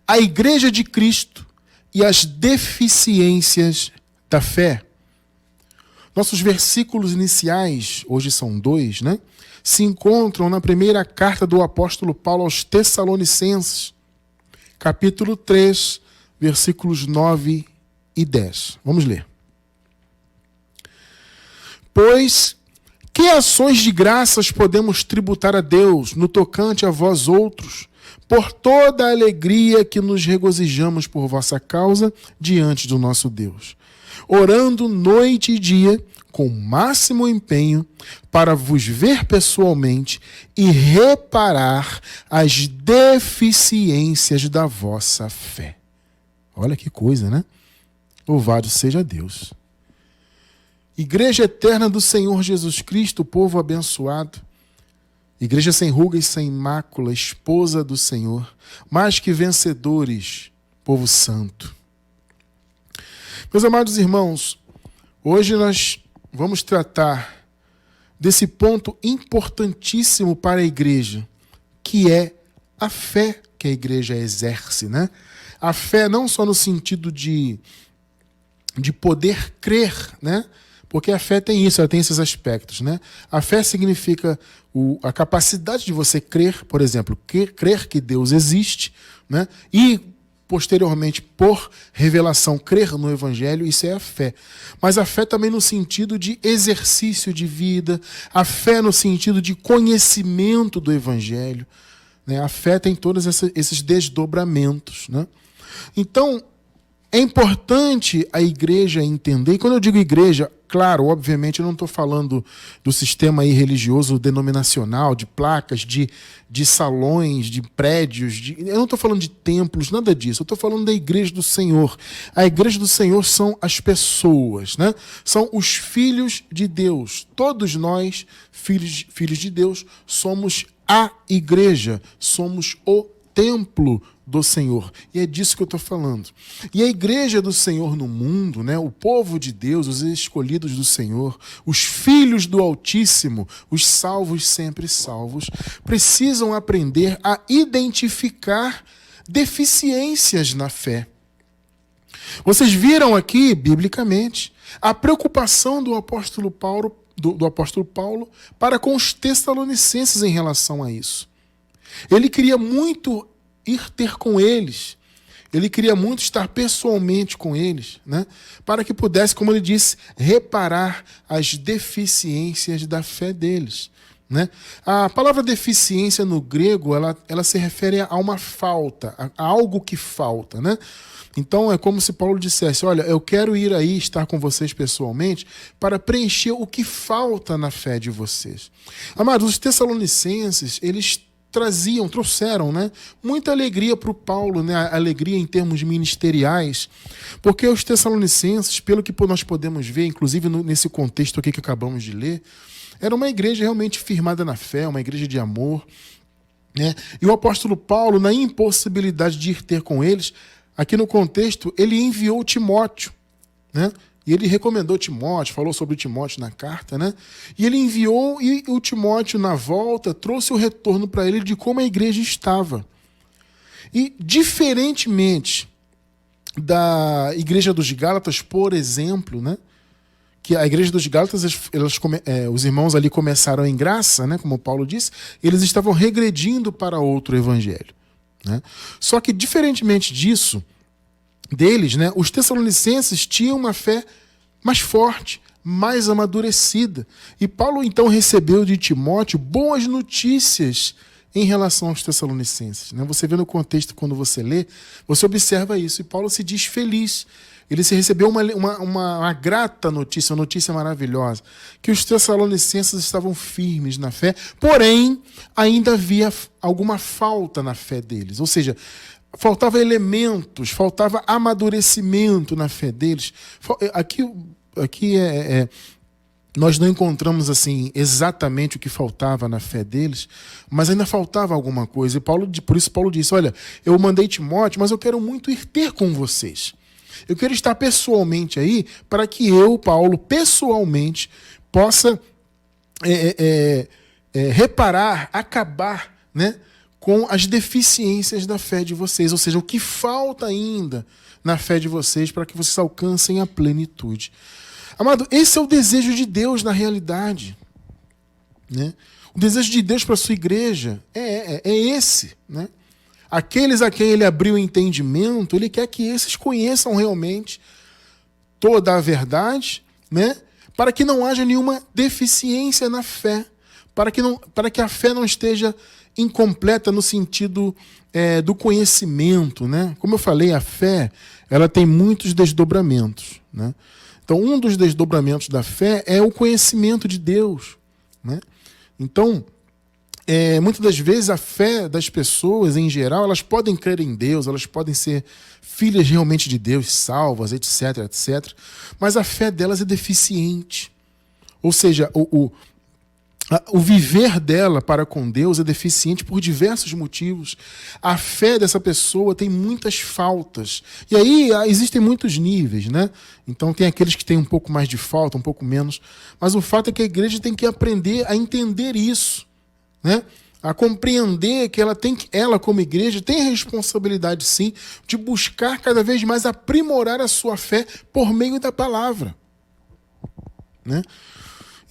a Igreja de Cristo e as deficiências da fé. Nossos versículos iniciais, hoje são 2, né? Se encontram na primeira carta do apóstolo Paulo aos Tessalonicenses, capítulo 3, versículos 9 e 10. Vamos ler. Pois, que ações de graças podemos tributar a Deus no tocante a vós outros, por toda a alegria que nos regozijamos por vossa causa diante do nosso Deus, orando noite e dia com máximo empenho para vos ver pessoalmente e reparar as deficiências da vossa fé. Olha que coisa, né? Louvado seja Deus. Igreja eterna do Senhor Jesus Cristo, povo abençoado. Igreja sem ruga e sem mácula, esposa do Senhor. Mais que vencedores, povo santo. Meus amados irmãos, hoje nós vamos tratar desse ponto importantíssimo para a igreja, que é a fé que a igreja exerce, né? A fé não só no sentido de poder crer, né? Porque a fé tem isso, ela tem esses aspectos, né? A fé significa a capacidade de você crer, por exemplo, crer que Deus existe, né? E posteriormente, por revelação, crer no Evangelho, isso é a fé. Mas a fé também no sentido de exercício de vida, a fé no sentido de conhecimento do Evangelho, né? A fé tem todos esses desdobramentos, né? Então, é importante a igreja entender, e quando eu digo igreja, claro, obviamente eu não estou falando do sistema aí religioso denominacional, de placas, de salões, de prédios, eu não estou falando de templos, nada disso, eu estou falando da igreja do Senhor. A igreja do Senhor são as pessoas, né? São os filhos de Deus. Todos nós, filhos de Deus, somos a igreja, somos o templo do Senhor. E é disso que eu estou falando. E a igreja do Senhor no mundo, né, o povo de Deus, os escolhidos do Senhor, os filhos do Altíssimo, os salvos sempre salvos, precisam aprender a identificar deficiências na fé. Vocês viram aqui, biblicamente, a preocupação do apóstolo Paulo para com os Tessalonicenses em relação a isso. Ele queria muito ir ter com eles. Ele queria muito estar pessoalmente com eles, né? Para que pudesse, como ele disse, reparar as deficiências da fé deles, né? A palavra deficiência no grego, ela se refere a uma falta, a algo que falta, né? Então é como se Paulo dissesse, olha, eu quero ir aí estar com vocês pessoalmente para preencher o que falta na fé de vocês. Amados, os Tessalonicenses, eles trouxeram, né, muita alegria para o Paulo, né, alegria em termos ministeriais, porque os Tessalonicenses, pelo que nós podemos ver, inclusive nesse contexto aqui que acabamos de ler, era uma igreja realmente firmada na fé, uma igreja de amor, né? E o apóstolo Paulo, na impossibilidade de ir ter com eles, aqui no contexto, ele enviou Timóteo, né? E ele recomendou Timóteo, falou sobre Timóteo na carta, né? E ele enviou, e o Timóteo, na volta, trouxe o retorno para ele de como a igreja estava. E, diferentemente da igreja dos Gálatas, por exemplo, né? Que a igreja dos Gálatas, os irmãos ali começaram em graça, né? Como Paulo disse, eles estavam regredindo para outro evangelho, né? Só que, diferentemente deles, né, os Tessalonicenses tinham uma fé mais forte, mais amadurecida. E Paulo, então, recebeu de Timóteo boas notícias em relação aos Tessalonicenses, né? Você vê no contexto, quando você lê, você observa isso. E Paulo se diz feliz. Ele se recebeu uma grata notícia, uma notícia maravilhosa, que os Tessalonicenses estavam firmes na fé, porém, ainda havia alguma falta na fé deles. Ou seja, faltava elementos, faltava amadurecimento na fé deles. Aqui nós não encontramos assim exatamente o que faltava na fé deles, mas ainda faltava alguma coisa. E por isso Paulo disse, olha, eu mandei Timóteo, mas eu quero muito ir ter com vocês. Eu quero estar pessoalmente aí, para que eu, Paulo, pessoalmente, possa reparar, acabar, né, com as deficiências da fé de vocês, ou seja, o que falta ainda na fé de vocês para que vocês alcancem a plenitude. Amado, esse é o desejo de Deus na realidade, né? O desejo de Deus para a sua igreja é esse, né? Aqueles a quem ele abriu o entendimento, ele quer que esses conheçam realmente toda a verdade, né? Para que não haja nenhuma deficiência na fé, para que a fé não esteja incompleta no sentido do conhecimento, né? Como eu falei, a fé ela tem muitos desdobramentos, né? Então, um dos desdobramentos da fé é o conhecimento de Deus, né? Então, muitas das vezes a fé das pessoas, em geral, elas podem crer em Deus, elas podem ser filhas realmente de Deus, salvas, etc, etc. Mas a fé delas é deficiente. Ou seja, o viver dela para com Deus é deficiente por diversos motivos. A fé dessa pessoa tem muitas faltas. E aí existem muitos níveis, né? Então tem aqueles que têm um pouco mais de falta, um pouco menos. Mas o fato é que a igreja tem que aprender a entender isso, né? A compreender que ela como igreja tem a responsabilidade sim de buscar cada vez mais aprimorar a sua fé por meio da palavra, né?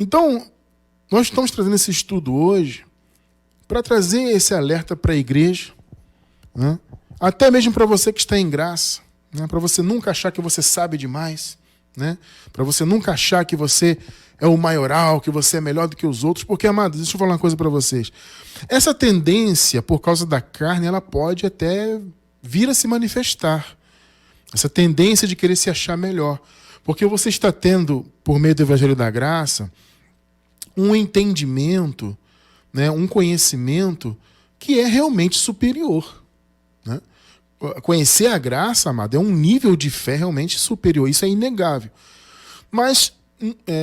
Então, nós estamos trazendo esse estudo hoje para trazer esse alerta para a igreja, né? Até mesmo para você que está em graça, né? Para você nunca achar que você sabe demais, né? Para você nunca achar que você é o maioral, que você é melhor do que os outros, porque, amados, deixa eu falar uma coisa para vocês. Essa tendência, por causa da carne, ela pode até vir a se manifestar. Essa tendência de querer se achar melhor. Porque você está tendo, por meio do Evangelho da Graça, um entendimento, né, um conhecimento que é realmente superior, né? Conhecer a graça, amado, é um nível de fé realmente superior. Isso é inegável. Mas,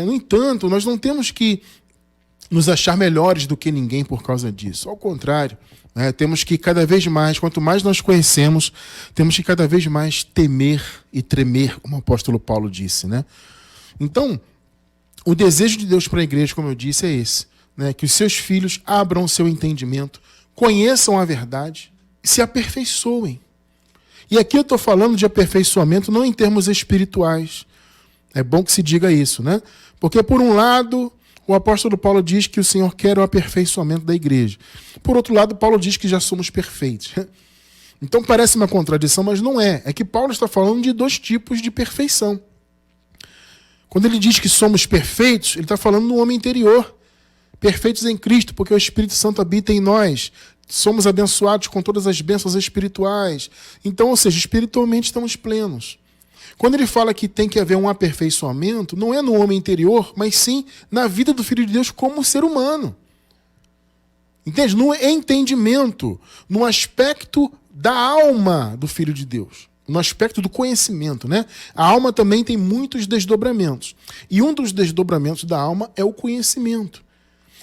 no entanto, nós não temos que nos achar melhores do que ninguém por causa disso. Ao contrário, né, temos que cada vez mais, quanto mais nós conhecemos, temos que cada vez mais temer e tremer, como o apóstolo Paulo disse, né? Então, o desejo de Deus para a igreja, como eu disse, é esse, né? Que os seus filhos abram o seu entendimento, conheçam a verdade e se aperfeiçoem. E aqui eu estou falando de aperfeiçoamento não em termos espirituais. É bom que se diga isso, né? Porque, por um lado, o apóstolo Paulo diz que o Senhor quer o aperfeiçoamento da igreja. Por outro lado, Paulo diz que já somos perfeitos. Então parece uma contradição, mas não é. É que Paulo está falando de dois tipos de perfeição. Quando ele diz que somos perfeitos, ele está falando no homem interior. Perfeitos em Cristo, porque o Espírito Santo habita em nós. Somos abençoados com todas as bênçãos espirituais. Então, ou seja, espiritualmente estamos plenos. Quando ele fala que tem que haver um aperfeiçoamento, não é no homem interior, mas sim na vida do Filho de Deus como ser humano. Entende? No entendimento, no aspecto da alma do Filho de Deus. No aspecto do conhecimento, né? A alma também tem muitos desdobramentos. E um dos desdobramentos da alma é o conhecimento.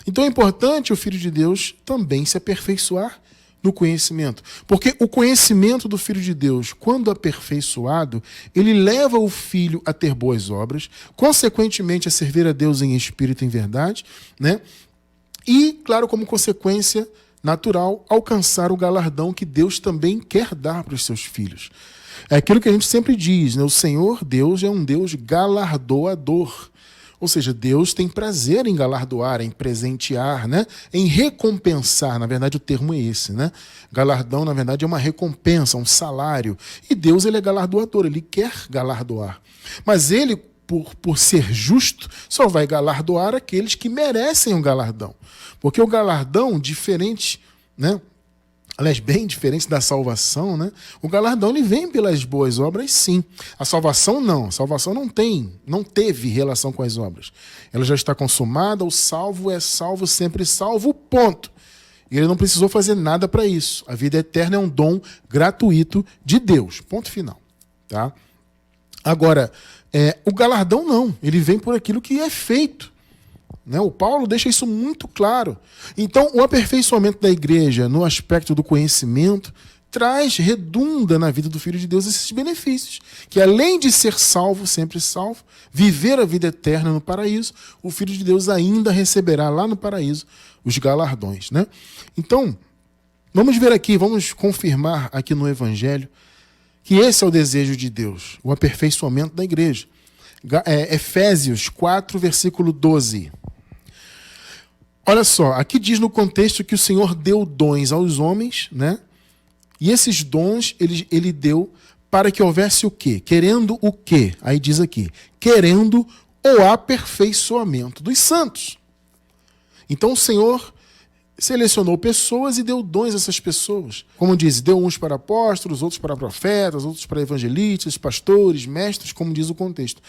Então é importante o Filho de Deus também se aperfeiçoar no conhecimento. Porque o conhecimento do Filho de Deus, quando aperfeiçoado, ele leva o Filho a ter boas obras, consequentemente a servir a Deus em espírito e em verdade, né? E, claro, como consequência natural, alcançar o galardão que Deus também quer dar para os seus filhos. É aquilo que a gente sempre diz, né? O Senhor Deus é um Deus galardoador. Ou seja, Deus tem prazer em galardoar, em presentear, né? Em recompensar. Na verdade, o termo é esse, né? Galardão, na verdade, é uma recompensa, um salário. E Deus, ele é galardoador, ele quer galardoar. Mas ele, por ser justo, só vai galardoar aqueles que merecem o galardão. Porque o galardão, diferente, né? Aliás, bem diferente da salvação, né? O galardão ele vem pelas boas obras, sim. A salvação não. A salvação não teve relação com as obras. Ela já está consumada, o salvo é salvo, sempre salvo, ponto. E ele não precisou fazer nada para isso. A vida eterna é um dom gratuito de Deus. Ponto final. Tá? Agora, o galardão não. Ele vem por aquilo que é feito. Né? O Paulo deixa isso muito claro. Então, o aperfeiçoamento da igreja no aspecto do conhecimento redunda na vida do Filho de Deus esses benefícios. Que além de ser salvo, sempre salvo, viver a vida eterna no paraíso, o Filho de Deus ainda receberá lá no paraíso os galardões. Né? Então, Vamos ver aqui, vamos confirmar aqui no Evangelho que esse é o desejo de Deus, o aperfeiçoamento da igreja. Efésios 4, versículo 12. Olha só, aqui diz no contexto que o Senhor deu dons aos homens, né? E esses dons ele deu para que houvesse o quê? Querendo o quê? Aí diz aqui, querendo o aperfeiçoamento dos santos. Então o Senhor selecionou pessoas e deu dons a essas pessoas. Como diz, deu uns para apóstolos, outros para profetas, outros para evangelistas, pastores, mestres, como diz o contexto.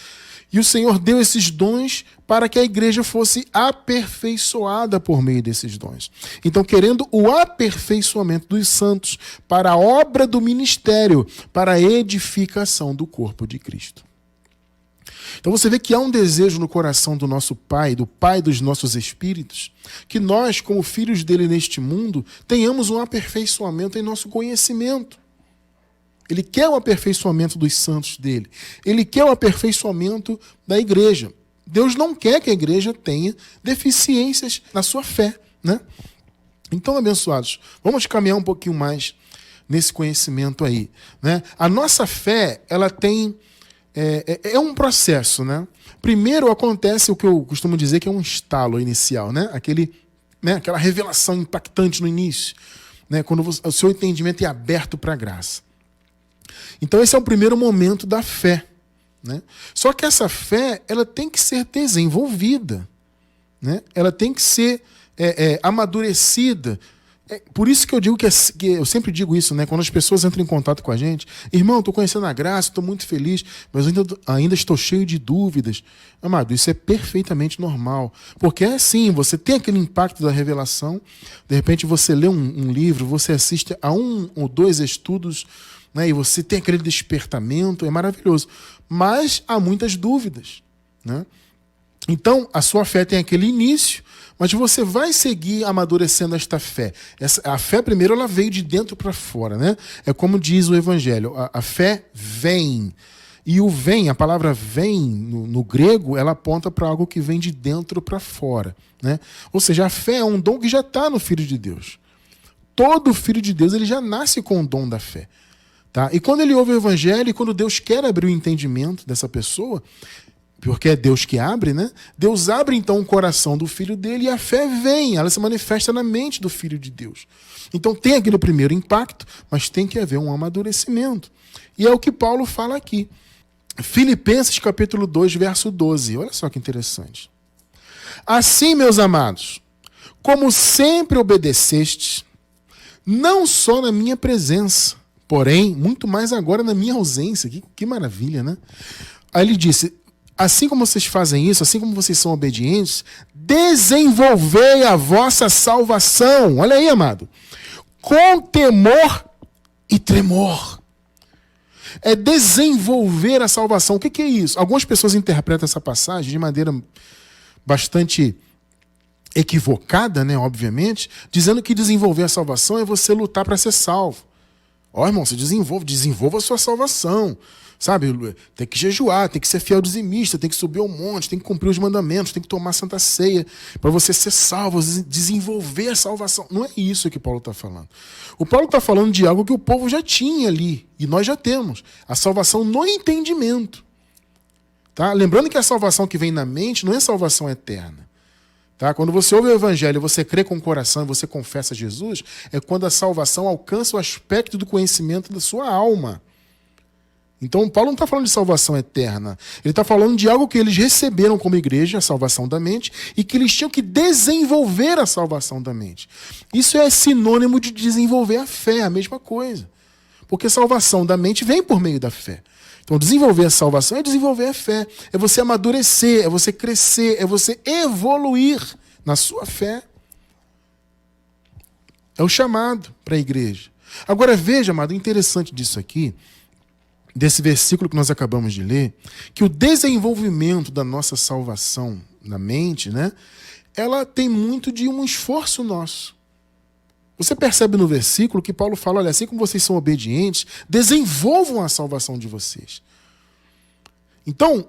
E o Senhor deu esses dons para que a igreja fosse aperfeiçoada por meio desses dons. Então, querendo o aperfeiçoamento dos santos para a obra do ministério, para a edificação do corpo de Cristo. Então você vê que há um desejo no coração do nosso Pai, do Pai dos nossos espíritos, que nós, como filhos dele neste mundo, tenhamos um aperfeiçoamento em nosso conhecimento. Ele quer o aperfeiçoamento dos santos dele. Ele quer o aperfeiçoamento da igreja. Deus não quer que a igreja tenha deficiências na sua fé, né? Então, abençoados, vamos caminhar um pouquinho mais nesse conhecimento aí, né? A nossa fé, ela tem... É um processo, né? Primeiro acontece o que eu costumo dizer que é um estalo inicial, né? Aquela revelação impactante no início, né? Quando o seu entendimento é aberto para a graça. Então esse é o primeiro momento da fé, né? Só que essa fé, ela tem que ser desenvolvida, né? Ela tem que ser amadurecida. Por isso que eu digo que eu sempre digo isso, né? Quando as pessoas entram em contato com a gente, irmão, estou conhecendo a graça, estou muito feliz, mas ainda estou cheio de dúvidas. Amado, isso é perfeitamente normal. Porque é assim, você tem aquele impacto da revelação, de repente você lê um livro, você assiste a 1 ou 2 estudos, né? E você tem aquele despertamento, é maravilhoso. Mas há muitas dúvidas, né? Então, a sua fé tem aquele início, mas você vai seguir amadurecendo esta fé. A fé, primeiro, ela veio de dentro para fora, né? É como diz o Evangelho, a fé vem. E o vem, a palavra vem, no grego, ela aponta para algo que vem de dentro para fora, né? Ou seja, a fé é um dom que já está no Filho de Deus. Todo filho de Deus, ele já nasce com o dom da fé. Tá? E quando ele ouve o Evangelho, e quando Deus quer abrir o entendimento dessa pessoa, porque é Deus que abre, né? Deus abre então o coração do filho dele e a fé vem, ela se manifesta na mente do filho de Deus. Então tem aquele primeiro impacto, mas tem que haver um amadurecimento. E é o que Paulo fala aqui. Filipenses capítulo 2, verso 12. Olha só que interessante. Assim, meus amados, como sempre obedecestes, não só na minha presença, porém, muito mais agora na minha ausência. Que maravilha, né? Aí ele disse... Assim como vocês fazem isso, assim como vocês são obedientes, desenvolvei a vossa salvação. Olha aí, amado. Com temor e tremor. É desenvolver a salvação. O que é isso? Algumas pessoas interpretam essa passagem de maneira bastante equivocada, né, obviamente, dizendo que desenvolver a salvação é você lutar para ser salvo. Ó, irmão, você desenvolva a sua salvação. Sabe, tem que jejuar, tem que ser fiel dizimista, tem que subir ao monte, tem que cumprir os mandamentos, tem que tomar santa ceia para você ser salvo, desenvolver a salvação. Não é isso que Paulo está falando. O Paulo está falando de algo que o povo já tinha ali, e nós já temos. A salvação no entendimento. Tá? Lembrando que a salvação que vem na mente não é salvação eterna. Tá? Quando você ouve o Evangelho, você crê com o coração e você confessa Jesus, é quando a salvação alcança o aspecto do conhecimento da sua alma. Então, Paulo não está falando de salvação eterna. Ele está falando de algo que eles receberam como igreja, a salvação da mente, e que eles tinham que desenvolver a salvação da mente. Isso é sinônimo de desenvolver a fé, a mesma coisa. Porque a salvação da mente vem por meio da fé. Então, desenvolver a salvação é desenvolver a fé. É você amadurecer, é você crescer, é você evoluir na sua fé. É o chamado para a igreja. Agora, veja, amado, o interessante disso aqui, desse versículo que nós acabamos de ler, que o desenvolvimento da nossa salvação na mente, né, ela tem muito de um esforço nosso. Você percebe no versículo que Paulo fala, olha, assim como vocês são obedientes, desenvolvam a salvação de vocês. Então,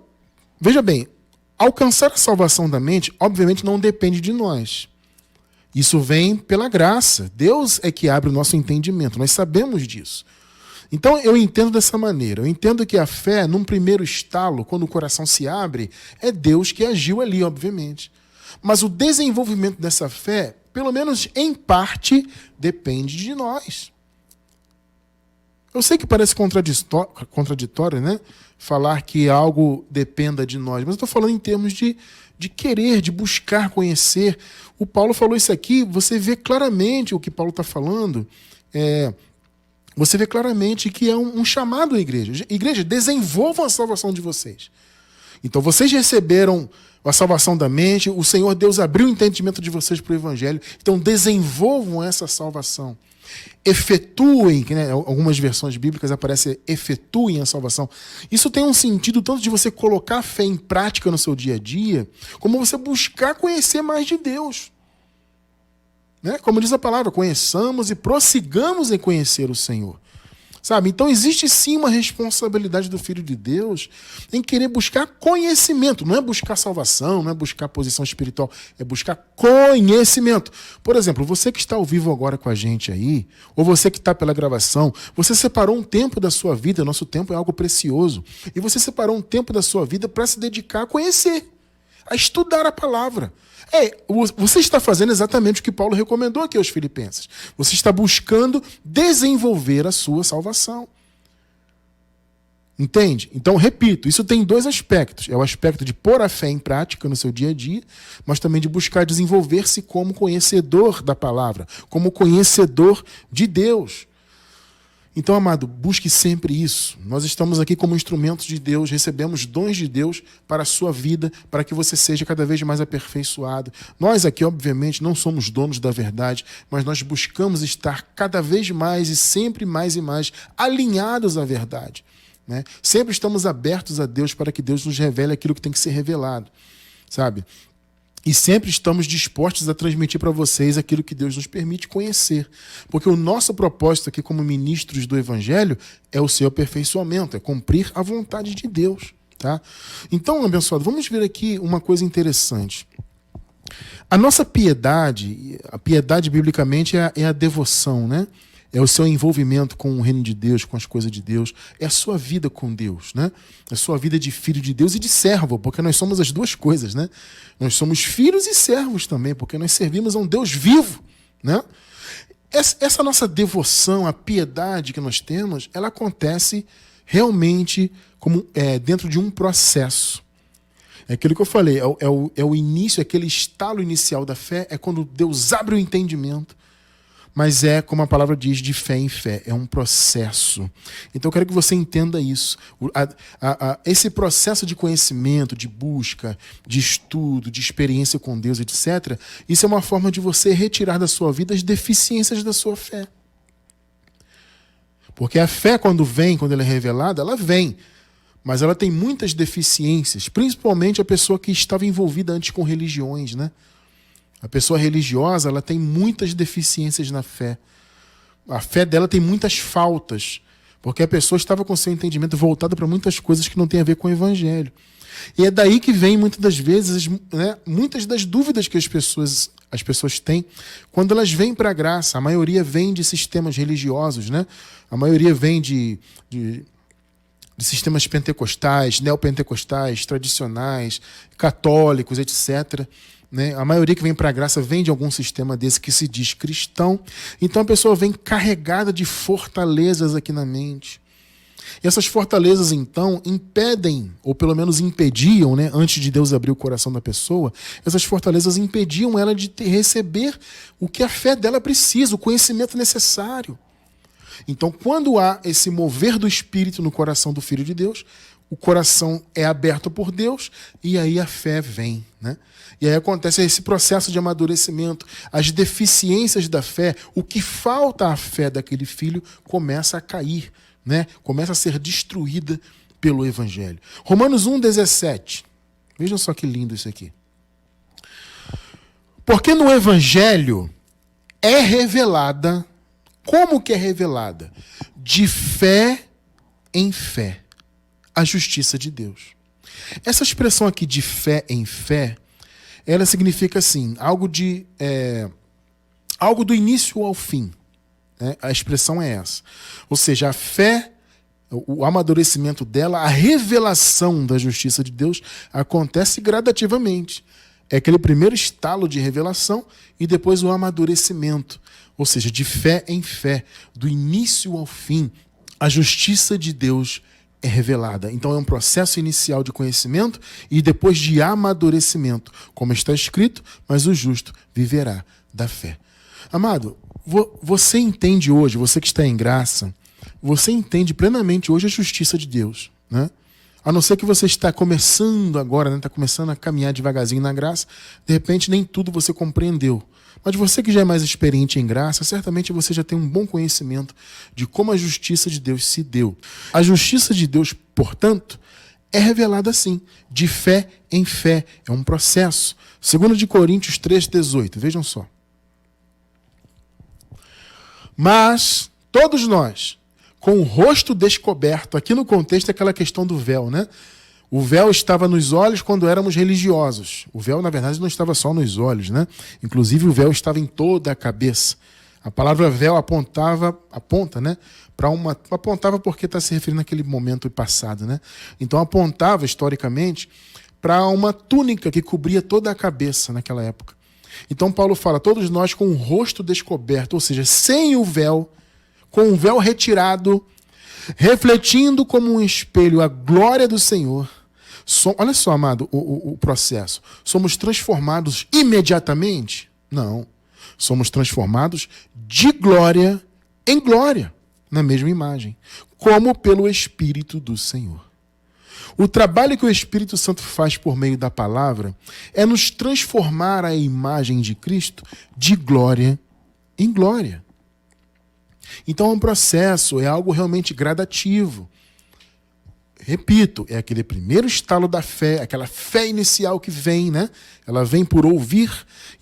veja bem, alcançar a salvação da mente, obviamente, não depende de nós. Isso vem pela graça. Deus é que abre o nosso entendimento. Nós sabemos disso. Então, eu entendo dessa maneira. Eu entendo que a fé, num primeiro estalo, quando o coração se abre, é Deus que agiu ali, obviamente. Mas o desenvolvimento dessa fé, pelo menos em parte, depende de nós. Eu sei que parece contraditório, né? Falar que algo dependa de nós. Mas eu estou falando em termos de querer, de buscar conhecer. O Paulo falou isso aqui, você vê claramente o que Paulo está falando. Você vê claramente que é um chamado à igreja. Igreja, desenvolvam a salvação de vocês. Então, vocês receberam a salvação da mente, o Senhor Deus abriu o entendimento de vocês para o Evangelho. Então, desenvolvam essa salvação. Efetuem, né? Algumas versões bíblicas aparece efetuem a salvação. Isso tem um sentido tanto de você colocar a fé em prática no seu dia a dia, como você buscar conhecer mais de Deus. Né? Como diz a palavra, conheçamos e prossigamos em conhecer o Senhor. Sabe? Então existe sim uma responsabilidade do Filho de Deus em querer buscar conhecimento. Não é buscar salvação, não é buscar posição espiritual, é buscar conhecimento. Por exemplo, você que está ao vivo agora com a gente aí, ou você que está pela gravação, você separou um tempo da sua vida, nosso tempo é algo precioso, e você separou um tempo da sua vida para se dedicar a conhecer, a estudar a palavra. Você está fazendo exatamente o que Paulo recomendou aqui aos Filipenses. Você está buscando desenvolver a sua salvação. Entende? Então, repito, isso tem dois aspectos. É o aspecto de pôr a fé em prática no seu dia a dia, mas também de buscar desenvolver-se como conhecedor da palavra, como conhecedor de Deus. Então, amado, busque sempre isso. Nós estamos aqui como instrumentos de Deus, recebemos dons de Deus para a sua vida, para que você seja cada vez mais aperfeiçoado. Nós aqui, obviamente, não somos donos da verdade, mas nós buscamos estar cada vez mais e mais alinhados à verdade. Né? Sempre estamos abertos a Deus para que Deus nos revele aquilo que tem que ser revelado. Sabe? E sempre estamos dispostos a transmitir para vocês aquilo que Deus nos permite conhecer. Porque o nosso propósito aqui como ministros do Evangelho é o seu aperfeiçoamento, é cumprir a vontade de Deus. Tá? Então, abençoado, vamos ver aqui uma coisa interessante. A nossa piedade, a piedade biblicamente é a devoção, né? É o seu envolvimento com o reino de Deus, com as coisas de Deus. É a sua vida com Deus, né? É a sua vida de filho de Deus e de servo, porque nós somos as duas coisas, né? Nós somos filhos e servos também, porque nós servimos a um Deus vivo, né? Essa nossa devoção, a piedade que nós temos, ela acontece realmente como dentro de um processo. É aquilo que eu falei, é o início, aquele estalo inicial da fé, é quando Deus abre o entendimento. Mas como a palavra diz, de fé em fé. É um processo. Então eu quero que você entenda isso. Esse processo de conhecimento, de busca, de estudo, de experiência com Deus, etc., isso é uma forma de você retirar da sua vida as deficiências da sua fé. Porque a fé, quando ela é revelada, ela vem. Mas ela tem muitas deficiências, principalmente a pessoa que estava envolvida antes com religiões, né? A pessoa religiosa, ela tem muitas deficiências na fé. A fé dela tem muitas faltas, porque a pessoa estava com seu entendimento voltado para muitas coisas que não tem a ver com o Evangelho. E é daí que vem, muitas das vezes, né, muitas das dúvidas que as pessoas têm quando elas vêm para a graça. A maioria vem de sistemas religiosos, né? A maioria vem de sistemas pentecostais, neopentecostais, tradicionais, católicos, etc., né? A maioria que vem para a graça vem de algum sistema desse que se diz cristão. Então a pessoa vem carregada de fortalezas aqui na mente. E essas fortalezas, então, impedem, ou pelo menos impediam, né, antes de Deus abrir o coração da pessoa, essas fortalezas impediam ela de receber o que a fé dela precisa, o conhecimento necessário. Então, quando há esse mover do Espírito no coração do Filho de Deus, o coração é aberto por Deus e aí a fé vem, né? E aí acontece esse processo de amadurecimento, as deficiências da fé, o que falta à fé daquele filho começa a cair, né? Começa a ser destruída pelo Evangelho. Romanos 1,17. Vejam só que lindo isso aqui. Porque no Evangelho é revelada, como que é revelada? De fé em fé, a justiça de Deus. Essa expressão aqui de fé em fé, ela significa assim, algo de algo do início ao fim, né? A expressão é essa. Ou seja, a fé, o amadurecimento dela, a revelação da justiça de Deus acontece gradativamente. É aquele primeiro estalo de revelação e depois o amadurecimento. Ou seja, de fé em fé, do início ao fim, a justiça de Deus é revelada. Então é um processo inicial de conhecimento e depois de amadurecimento. Como está escrito, mas o justo viverá da fé. Amado, você entende hoje, você que está em graça, você entende plenamente hoje a justiça de Deus, né? A não ser que você está começando agora, né? Está começando a caminhar devagarzinho na graça, de repente nem tudo você compreendeu. Mas você que já é mais experiente em graça, certamente você já tem um bom conhecimento de como a justiça de Deus se deu. A justiça de Deus, portanto, é revelada assim, de fé em fé. É um processo. 2 Coríntios 3,18, vejam só. Mas todos nós, com o rosto descoberto, aqui no contexto é aquela questão do véu, né? O véu estava nos olhos quando éramos religiosos. O véu, na verdade, não estava só nos olhos, né? Inclusive, o véu estava em toda a cabeça. A palavra véu aponta, né? Apontava porque está se referindo àquele momento passado, né? Então, apontava, historicamente, para uma túnica que cobria toda a cabeça naquela época. Então, Paulo fala, todos nós com o rosto descoberto, ou seja, sem o véu, com o véu retirado, refletindo como um espelho a glória do Senhor. Olha só, amado, o processo. Somos transformados imediatamente? Não. Somos transformados de glória em glória, na mesma imagem, como pelo Espírito do Senhor. O trabalho que o Espírito Santo faz por meio da palavra é nos transformar à imagem de Cristo de glória em glória. Então é um processo, é algo realmente gradativo. Repito, é aquele primeiro estalo da fé, aquela fé inicial que vem, né? Ela vem por ouvir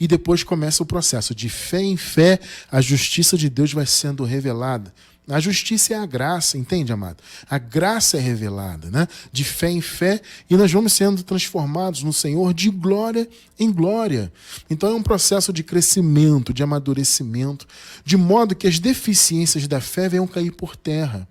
e depois começa o processo. De fé em fé, a justiça de Deus vai sendo revelada. A justiça é a graça, entende, amado? A graça é revelada, né? De fé em fé, e nós vamos sendo transformados no Senhor de glória em glória. Então é um processo de crescimento, de amadurecimento, de modo que as deficiências da fé venham cair por terra.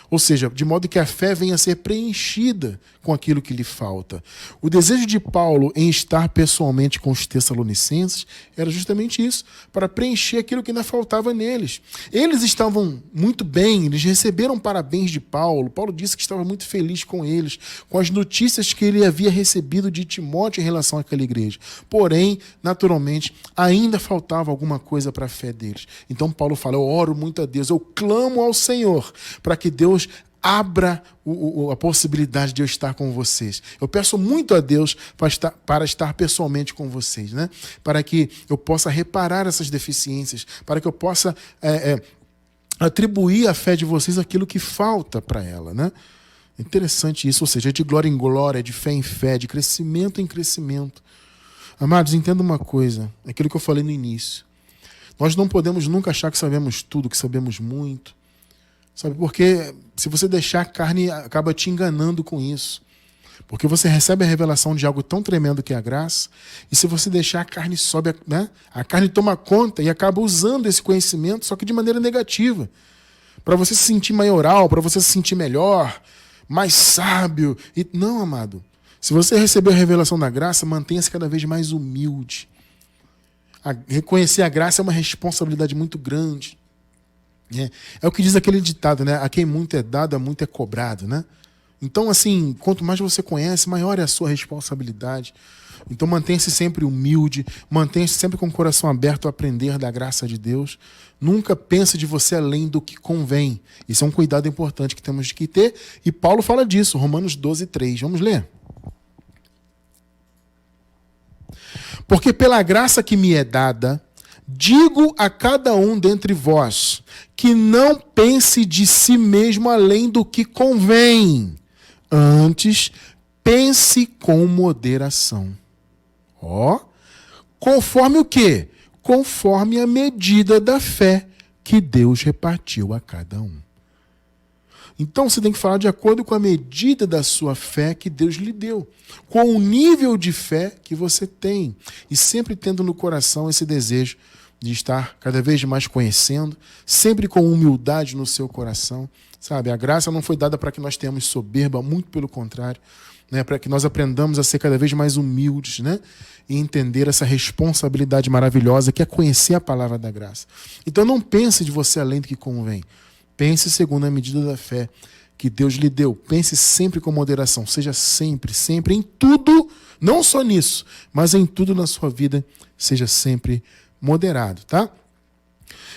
Ou seja, de modo que a fé venha a ser preenchida com aquilo que lhe falta. O desejo de Paulo em estar pessoalmente com os Tessalonicenses era justamente isso, para preencher aquilo que ainda faltava neles. Eles estavam muito bem, eles receberam parabéns de Paulo. Paulo disse que estava muito feliz com eles, com as notícias que ele havia recebido de Timóteo em relação àquela igreja. Porém, naturalmente, ainda faltava alguma coisa para a fé deles. Então Paulo fala, eu oro muito a Deus, eu clamo ao Senhor para que Deus abra a possibilidade de eu estar com vocês. Eu peço muito a Deus para estar pessoalmente com vocês, né? Para que eu possa reparar essas deficiências, para que eu possa atribuir à fé de vocês aquilo que falta para ela, né? Interessante isso, ou seja, é de glória em glória, de fé em fé, de crescimento em crescimento. Amados, entenda uma coisa, aquilo que eu falei no início. Nós não podemos nunca achar que sabemos tudo, que sabemos muito. Sabe, porque se você deixar, a carne acaba te enganando com isso. Porque você recebe a revelação de algo tão tremendo que é a graça, e se você deixar, a carne sobe, né? A carne toma conta e acaba usando esse conhecimento, só que de maneira negativa. Para você se sentir maioral, para você se sentir melhor, mais sábio. Não, amado. Se você recebeu a revelação da graça, mantenha-se cada vez mais humilde. Reconhecer a graça é uma responsabilidade muito grande. É o que diz aquele ditado, né? A quem muito é dado, a muito é cobrado, né? Então, assim, quanto mais você conhece, maior é a sua responsabilidade. Então, mantenha-se sempre humilde, mantenha-se sempre com o coração aberto a aprender da graça de Deus. Nunca pense de você além do que convém. Isso é um cuidado importante que temos que ter. E Paulo fala disso, Romanos 12:3. Vamos ler. Porque pela graça que me é dada, digo a cada um dentre vós, que não pense de si mesmo além do que convém. Antes, pense com moderação. Conforme o quê? Conforme a medida da fé que Deus repartiu a cada um. Então você tem que falar de acordo com a medida da sua fé que Deus lhe deu, com o nível de fé que você tem, e sempre tendo no coração esse desejo de estar cada vez mais conhecendo, sempre com humildade no seu coração. Sabe, a graça não foi dada para que nós tenhamos soberba, muito pelo contrário, né? Para que nós aprendamos a ser cada vez mais humildes, né? E entender essa responsabilidade maravilhosa que é conhecer a palavra da graça. Então não pense de você além do que convém. Pense segundo a medida da fé que Deus lhe deu. Pense sempre com moderação. Seja sempre, sempre, em tudo, não só nisso, mas em tudo na sua vida, seja sempre moderado, tá?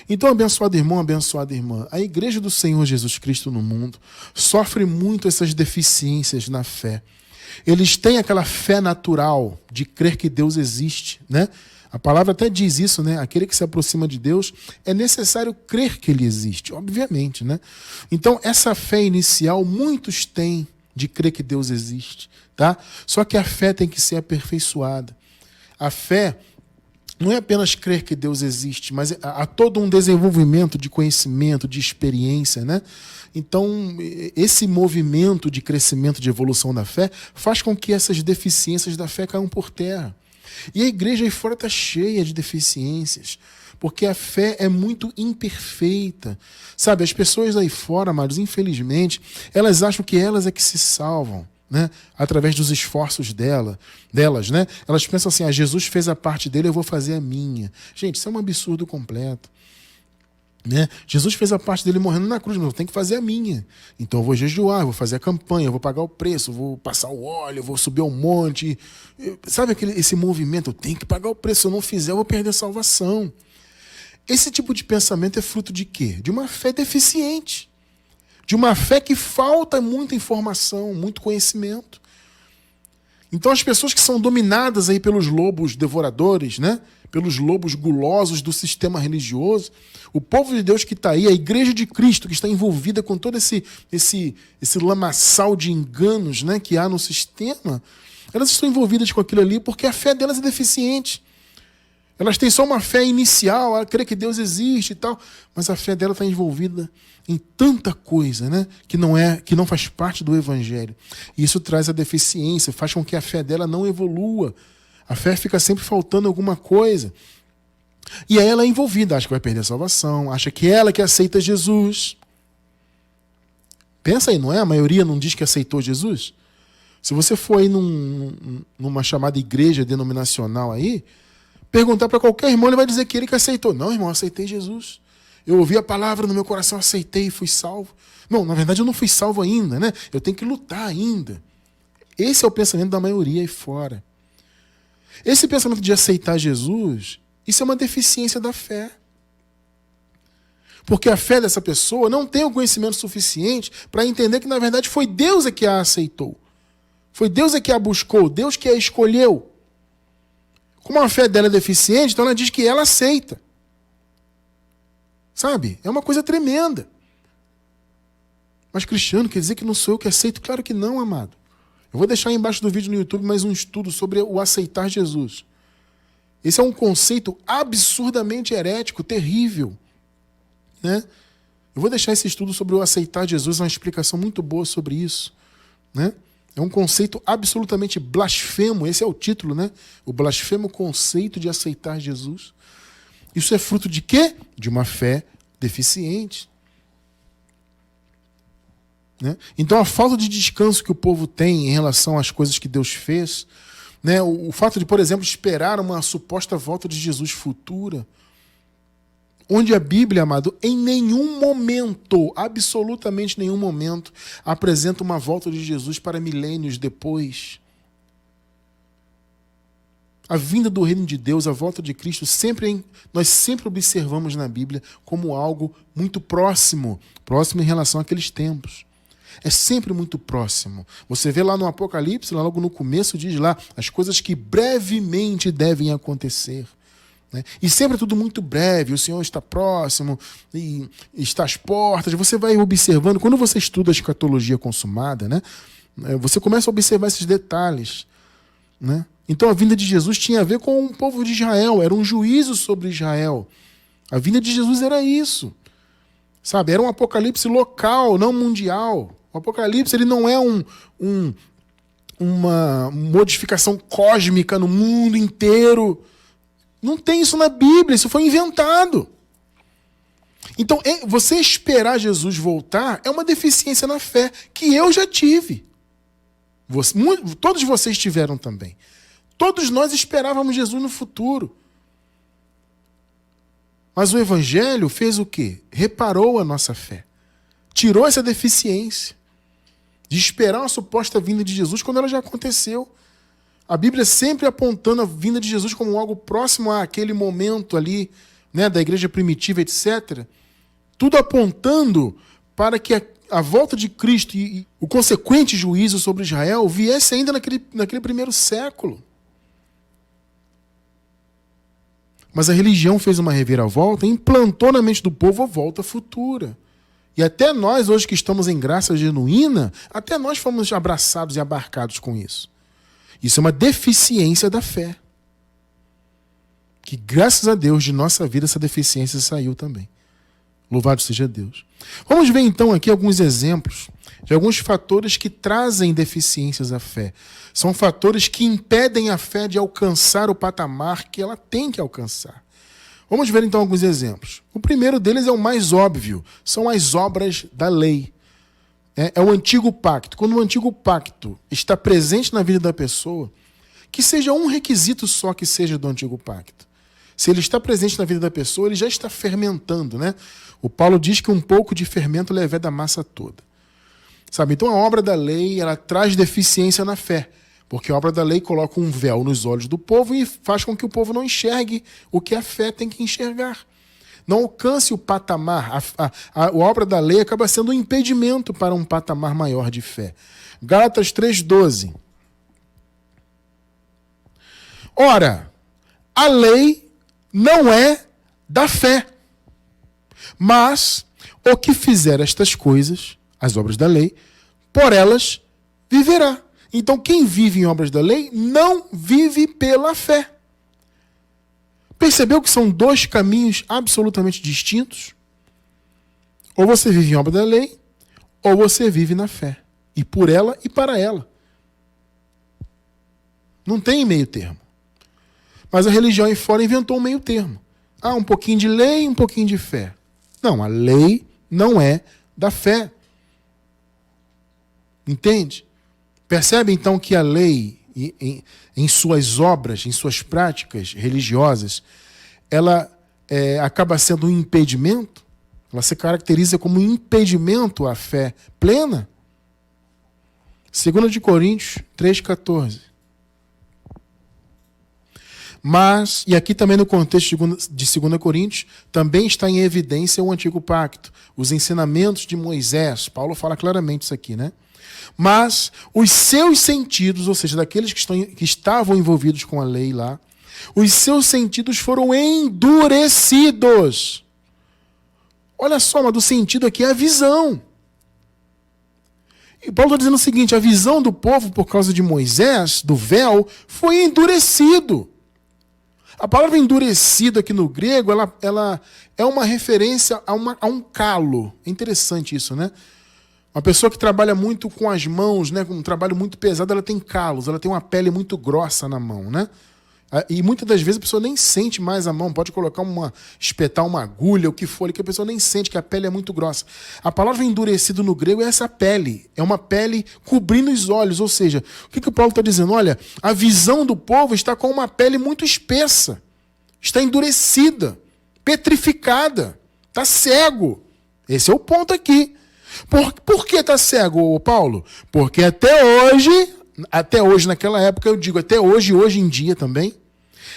Então, abençoado irmão, abençoada irmã, a igreja do Senhor Jesus Cristo no mundo sofre muito essas deficiências na fé. Eles têm aquela fé natural de crer que Deus existe, né? A palavra até diz isso, né? Aquele que se aproxima de Deus é necessário crer que Ele existe, obviamente, né? Então, essa fé inicial muitos têm de crer que Deus existe, tá? Só que a fé tem que ser aperfeiçoada. A fé não é apenas crer que Deus existe, mas há todo um desenvolvimento de conhecimento, de experiência, né? Então, esse movimento de crescimento, de evolução da fé, faz com que essas deficiências da fé caiam por terra. E a igreja aí fora está cheia de deficiências, porque a fé é muito imperfeita. Sabe, as pessoas aí fora, amados, infelizmente, elas acham que elas é que se salvam, né? Através dos esforços delas, né? Elas pensam assim, Jesus fez a parte dele, eu vou fazer a minha. Gente, isso é um absurdo completo. Né? Jesus fez a parte dele morrendo na cruz, mas eu tenho que fazer a minha. Então eu vou jejuar, eu vou fazer a campanha, eu vou pagar o preço, eu vou passar o óleo, eu vou subir ao monte. Sabe esse movimento? Eu tenho que pagar o preço, se eu não fizer, eu vou perder a salvação. Esse tipo de pensamento é fruto de quê? De uma fé deficiente. De uma fé que falta muita informação, muito conhecimento. Então as pessoas que são dominadas aí pelos lobos devoradores, né? Pelos lobos gulosos do sistema religioso, o povo de Deus que está aí, a igreja de Cristo que está envolvida com todo esse lamaçal de enganos, né, que há no sistema, elas estão envolvidas com aquilo ali porque a fé delas é deficiente. Elas têm só uma fé inicial, a crer que Deus existe e tal, mas a fé dela está envolvida em tanta coisa, né, que não faz parte do Evangelho. E isso traz a deficiência, faz com que a fé dela não evolua. A fé fica sempre faltando alguma coisa. E aí ela é envolvida, acha que vai perder a salvação, acha que ela que aceita Jesus. Pensa aí, não é? A maioria não diz que aceitou Jesus? Se você for aí numa chamada igreja denominacional aí, perguntar para qualquer irmão, ele vai dizer que ele que aceitou. Não, irmão, eu aceitei Jesus. Eu ouvi a palavra no meu coração, aceitei e fui salvo. Não, na verdade eu não fui salvo ainda, né? Eu tenho que lutar ainda. Esse é o pensamento da maioria aí fora. Esse pensamento de aceitar Jesus, isso é uma deficiência da fé. Porque a fé dessa pessoa não tem o conhecimento suficiente para entender que, na verdade, foi Deus que a aceitou. Foi Deus que a buscou, Deus que a escolheu. Como a fé dela é deficiente, então ela diz que ela aceita. Sabe? É uma coisa tremenda. Mas, Cristiano, quer dizer que não sou eu que aceito? Claro que não, amado. Eu vou deixar aí embaixo do vídeo no YouTube mais um estudo sobre o aceitar Jesus. Esse é um conceito absurdamente herético, terrível, né? Eu vou deixar esse estudo sobre o aceitar Jesus, uma explicação muito boa sobre isso, né? É um conceito absolutamente blasfemo, esse é o título, né? O blasfemo conceito de aceitar Jesus. Isso é fruto de quê? De uma fé deficiente. Né? Então a falta de descanso que o povo tem em relação às coisas que Deus fez, né? O fato de, por exemplo, esperar uma suposta volta de Jesus futura, onde a Bíblia, amado, em nenhum momento, absolutamente nenhum momento, apresenta uma volta de Jesus para milênios depois. A vinda do reino de Deus, a volta de Cristo, nós sempre observamos na Bíblia como algo muito próximo em relação àqueles tempos. É sempre muito próximo. Você vê lá no Apocalipse, lá logo no começo, diz lá as coisas que brevemente devem acontecer. Né? E sempre é tudo muito breve, o Senhor está próximo, e está às portas. Você vai observando, quando você estuda a escatologia consumada, né? Você começa a observar esses detalhes. Né? Então a vinda de Jesus tinha a ver com o povo de Israel, era um juízo sobre Israel. A vinda de Jesus era isso. Sabe? Era um apocalipse local, não mundial. O apocalipse ele não é uma modificação cósmica no mundo inteiro. Não tem isso na Bíblia, isso foi inventado. Então, você esperar Jesus voltar é uma deficiência na fé que eu já tive. Todos vocês tiveram também. Todos nós esperávamos Jesus no futuro. Mas o Evangelho fez o quê? Reparou a nossa fé. Tirou essa deficiência de esperar uma suposta vinda de Jesus quando ela já aconteceu. A Bíblia sempre apontando a vinda de Jesus como algo próximo àquele momento ali, né, da igreja primitiva, etc. Tudo apontando para que a volta de Cristo e o consequente juízo sobre Israel viesse ainda naquele primeiro século. Mas a religião fez uma reviravolta e implantou na mente do povo a volta futura. E até nós, hoje que estamos em graça genuína, até nós fomos abraçados e abarcados com isso. Isso é uma deficiência da fé. Que graças a Deus de nossa vida essa deficiência saiu também. Louvado seja Deus. Vamos ver então aqui alguns exemplos de alguns fatores que trazem deficiências à fé. São fatores que impedem a fé de alcançar o patamar que ela tem que alcançar. Vamos ver então alguns exemplos. O primeiro deles é o mais óbvio, são as obras da lei. É o antigo pacto. Quando o antigo pacto está presente na vida da pessoa, que seja um requisito só que seja do antigo pacto. Se ele está presente na vida da pessoa, ele já está fermentando, né? O Paulo diz que um pouco de fermento leveda a massa toda. Sabe? Então a obra da lei, ela traz deficiência na fé, porque a obra da lei coloca um véu nos olhos do povo e faz com que o povo não enxergue o que a fé tem que enxergar. Não alcance o patamar. A obra da lei acaba sendo um impedimento para um patamar maior de fé. Gálatas 3,12. Ora, a lei não é da fé, mas o que fizer estas coisas, as obras da lei, por elas viverá. Então quem vive em obras da lei não vive pela fé. Percebeu que são dois caminhos absolutamente distintos? Ou você vive em obra da lei, ou você vive na fé. E por ela e para ela. Não tem meio termo. Mas a religião aí fora inventou um meio termo. Um pouquinho de lei e um pouquinho de fé. Não, a lei não é da fé. Entende? Percebe então que a lei, em suas obras, em suas práticas religiosas, ela acaba sendo um impedimento? Ela se caracteriza como um impedimento à fé plena? 2 Coríntios 3,14. Mas, e aqui também no contexto de 2 Coríntios, também está em evidência o antigo pacto, os ensinamentos de Moisés. Paulo fala claramente isso aqui, né? Mas os seus sentidos, ou seja, daqueles que estavam envolvidos com a lei lá, os seus sentidos foram endurecidos. Olha só, mas do sentido aqui é a visão. E Paulo está dizendo o seguinte, a visão do povo por causa de Moisés, do véu, foi endurecido. A palavra endurecido aqui no grego, ela é uma referência a um calo. É interessante isso, né? Uma pessoa que trabalha muito com as mãos, né, com um trabalho muito pesado, ela tem calos, ela tem uma pele muito grossa na mão, né? E muitas das vezes a pessoa nem sente mais a mão, pode colocar espetar uma agulha, o que for, que a pessoa nem sente, que a pele é muito grossa. A palavra endurecido no grego é essa pele, é uma pele cobrindo os olhos, ou seja, o que o Paulo está dizendo? Olha, a visão do povo está com uma pele muito espessa, está endurecida, petrificada, está cego. Esse é o ponto aqui. Por que está cego, Paulo? Porque até hoje naquela época, eu digo até hoje em dia também,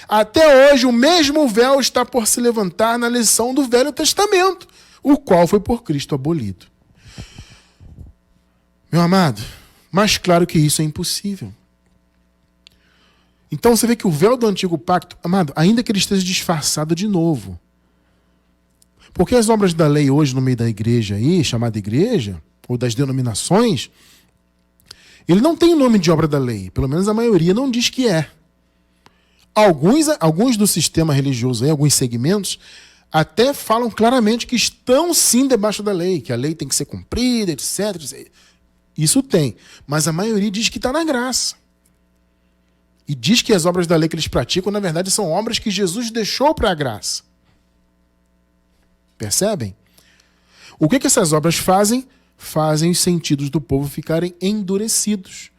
até hoje o mesmo véu está por se levantar na lição do Velho Testamento, o qual foi por Cristo abolido. Meu amado, mais claro que isso é impossível. Então você vê que o véu do antigo pacto, amado, ainda que ele esteja disfarçado de novo, porque as obras da lei hoje no meio da igreja aí, chamada igreja, ou das denominações, ele não tem o nome de obra da lei, pelo menos a maioria não diz que é. Alguns do sistema religioso, aí, alguns segmentos, até falam claramente que estão sim debaixo da lei, que a lei tem que ser cumprida, etc. Isso tem, mas a maioria diz que está na graça. E diz que as obras da lei que eles praticam, na verdade, são obras que Jesus deixou para a graça. Percebem? O que essas obras fazem? Fazem os sentidos do povo ficarem endurecidos.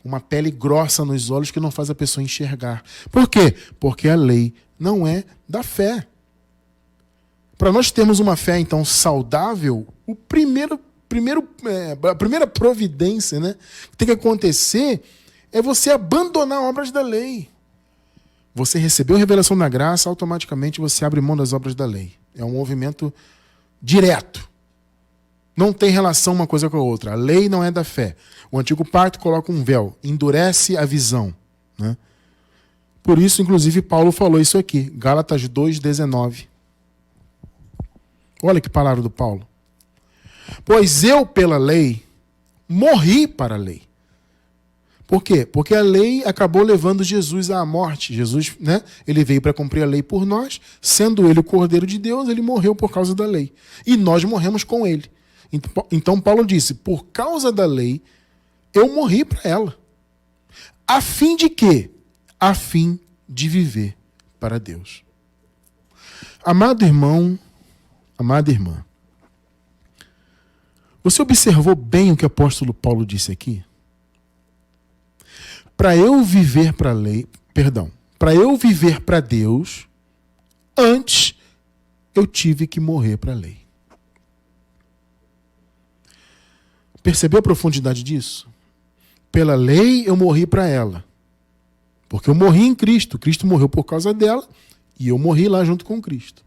Uma pele grossa nos olhos que não faz a pessoa enxergar. Por quê? Porque a lei não é da fé. Para nós termos uma fé, então, saudável, a primeira providência, né, que tem que acontecer é você abandonar obras da lei. Você recebeu a revelação da graça, automaticamente você abre mão das obras da lei. É um movimento direto. Não tem relação uma coisa com a outra. A lei não é da fé. O antigo pacto coloca um véu, endurece a visão, né? Por isso, inclusive, Paulo falou isso aqui, Gálatas 2:19. Olha que palavra do Paulo. Pois eu, pela lei, morri para a lei. Por quê? Porque a lei acabou levando Jesus à morte. Jesus, né, ele veio para cumprir a lei por nós. Sendo ele o Cordeiro de Deus, ele morreu por causa da lei. E nós morremos com ele. Então Paulo disse, por causa da lei, eu morri para ela. A fim de quê? A fim de viver para Deus. Amado irmão, amada irmã, você observou bem o que o apóstolo Paulo disse aqui? Para eu viver para eu viver para Deus, antes eu tive que morrer para a lei. Percebeu a profundidade disso? Pela lei eu morri para ela. Porque eu morri em Cristo. Cristo morreu por causa dela e eu morri lá junto com Cristo.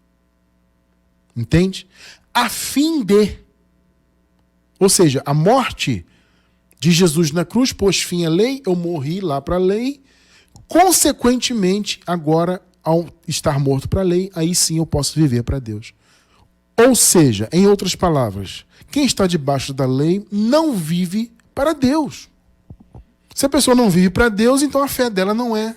Entende? A fim de. Ou seja, a morte de Jesus na cruz pôs fim à lei, eu morri lá para a lei. Consequentemente, agora, ao estar morto para a lei, aí sim eu posso viver para Deus. Ou seja, em outras palavras, quem está debaixo da lei não vive para Deus. Se a pessoa não vive para Deus, então a fé dela não é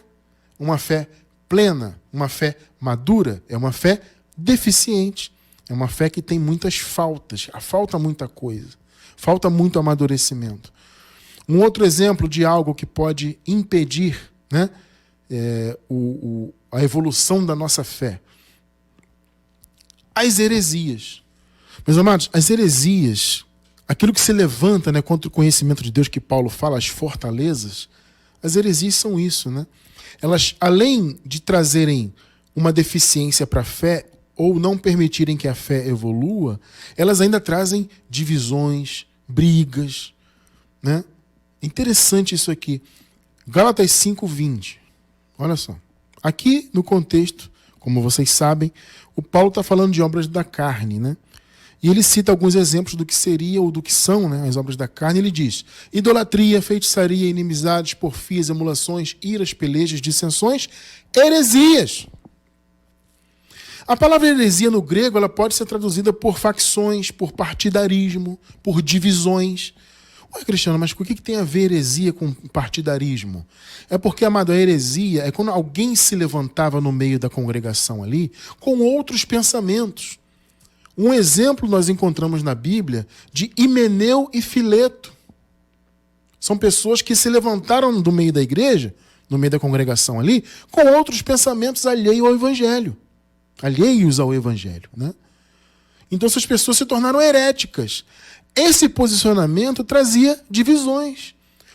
uma fé plena, uma fé madura, é uma fé deficiente. É uma fé que tem muitas faltas, falta muita coisa, falta muito amadurecimento. Um outro exemplo de algo que pode impedir, né, a evolução da nossa fé. As heresias. Meus amados, as heresias, aquilo que se levanta, né, contra o conhecimento de Deus que Paulo fala, as fortalezas, as heresias são isso, né? Elas, além de trazerem uma deficiência para a fé, ou não permitirem que a fé evolua, elas ainda trazem divisões, brigas, né? Interessante isso aqui. Gálatas 5:20. Olha só. Aqui no contexto, como vocês sabem, o Paulo está falando de obras da carne, né? E ele cita alguns exemplos do que seria ou do que são, né, as obras da carne. Ele diz: idolatria, feitiçaria, inimizades, porfias, emulações, iras, pelejas, dissensões, heresias. A palavra heresia no grego ela pode ser traduzida por facções, por partidarismo, por divisões. Ué, Cristiano, mas o que tem a ver heresia com partidarismo? É porque, amado, a heresia é quando alguém se levantava no meio da congregação ali com outros pensamentos. Um exemplo nós encontramos na Bíblia de Himeneu e Fileto. São pessoas que se levantaram do meio da igreja, no meio da congregação ali, com outros pensamentos alheios ao Evangelho. Alheios ao Evangelho, né? Então essas pessoas se tornaram heréticas. Esse posicionamento trazia divisões.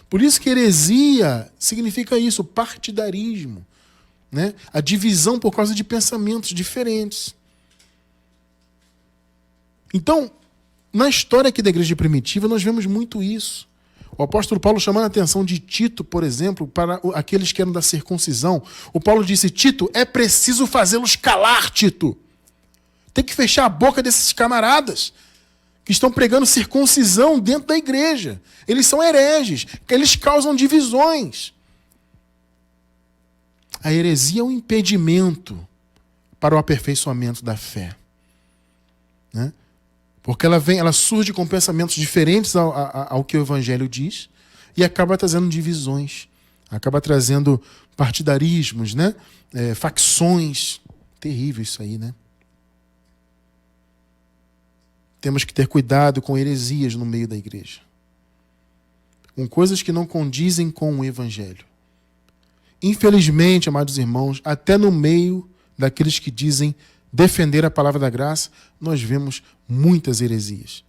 Por isso que heresia significa isso, partidarismo, né? A divisão por causa de pensamentos diferentes. Então, na história aqui da igreja primitiva, nós vemos muito isso. O apóstolo Paulo chamando a atenção de Tito, por exemplo, para aqueles que eram da circuncisão. O Paulo disse: Tito, é preciso fazê-los calar, Tito. Tem que fechar a boca desses camaradas que estão pregando circuncisão dentro da igreja. Eles são hereges, eles causam divisões. A heresia é um impedimento para o aperfeiçoamento da fé, né? Porque ela surge com pensamentos diferentes ao que o Evangelho diz e acaba trazendo divisões, acaba trazendo partidarismos, né? Facções. Terrível isso aí, né? Temos que ter cuidado com heresias no meio da igreja, com coisas que não condizem com o Evangelho. infelizmente, amados irmãos, até no meio daqueles que dizem defender a palavra da graça, nós vemos muitas heresias.